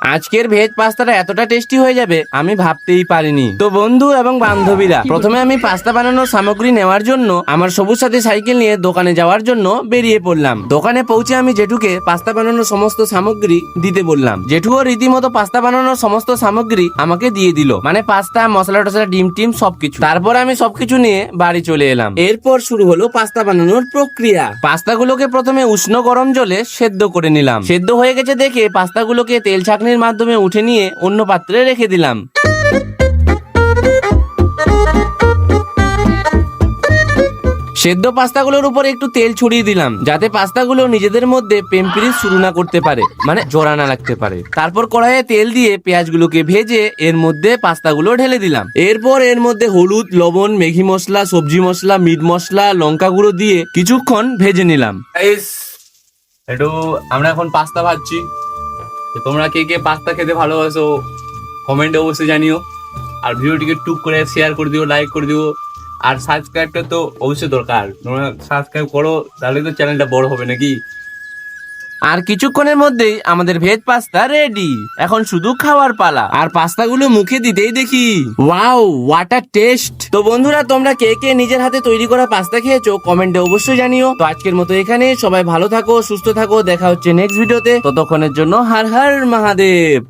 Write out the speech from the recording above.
আজকের ভেজ পাস্তাটা এতটা টেস্টি হয়ে যাবে আমি ভাবতেই পারিনি। তো বন্ধু এবং বান্ধবীরা, প্রথমে আমি পাস্তা বানানোর সামগ্রী নেওয়ার জন্য আমার সবুজ সাথী সাইকেল নিয়ে দোকানে যাওয়ার জন্য বেরিয়ে পড়লাম। দোকানে পৌঁছে আমি জেঠুকে পাস্তা বানানোর সমস্ত সামগ্রী দিতে বললাম। জেঠুও রীতিমতো পাস্তা বানানোর সমস্ত সামগ্রী আমাকে দিয়ে দিল, মানে পাস্তা, মশলা টসলা, ডিম টিম সবকিছু। তারপর আমি সবকিছু নিয়ে বাড়ি চলে এলাম। এরপর শুরু হলো পাস্তা বানানোর প্রক্রিয়া। পাস্তাগুলোকে প্রথমে উষ্ণ গরম জলে সেদ্ধ করে নিলাম। সেদ্ধ হয়ে গেছে দেখে পাস্তাগুলোকে তেল ছাঁকনির মাধ্যমে উঠে নিয়ে অন্য পাত্রে রেখে দিলাম। সেদ্ধ পাস্তাগুলোর উপর একটু তেল ছড়িয়ে দিলাম, যাতে পাস্তাগুলো নিজেদের মধ্যে প্রেমপ্রীতি শুরু না করতে পারে, মানে জোড়া না লাগতে পারে। তারপর কড়াইয়ে তেল দিয়ে পেঁয়াজগুলোকে ভেজে এর মধ্যে পাস্তাগুলো ঢেলে দিলাম। এরপর এর মধ্যে হলুদ, লবণ, ম্যাগি মশলা, সবজি মশলা, মিট মশলা, লঙ্কা গুঁড়ো দিয়ে কিছুক্ষণ ভেজে নিলাম। একটু আমরা এখন পাস্তা ভাজছি। তো তোমরা কে কে পাস্তা খেতে ভালোবাসো কমেন্টে অবশ্যই জানিও। আর ভিডিওটিকে টুক করে শেয়ার করে দিও, লাইক করে দিও। আর সাবস্ক্রাইবটা তো অবশ্যই দরকার, তোমরা সাবস্ক্রাইব করো, তাহলে তো চ্যানেলটা বড় হবে নাকি। আর কিছুক্ষণের মধ্যেই আমাদের ভেজ পাস্তা রেডি। এখন শুধু খাওয়ার পালা। আর পাস্তাগুলো মুখে দিতেই দেখি ওয়াও, হোয়াট আ টেস্ট। তো বন্ধুরা, তোমরা কে কে নিজের হাতে তৈরি করা পাস্তা খেয়েছো কমেন্টে অবশ্যই জানিও। তো আজকের মতো এখানে, সবাই ভালো থাকো, সুস্থ থাকো, দেখা হচ্ছে নেক্সট ভিডিওতে। ততক্ষণের জন্য হর হর মহাদেব।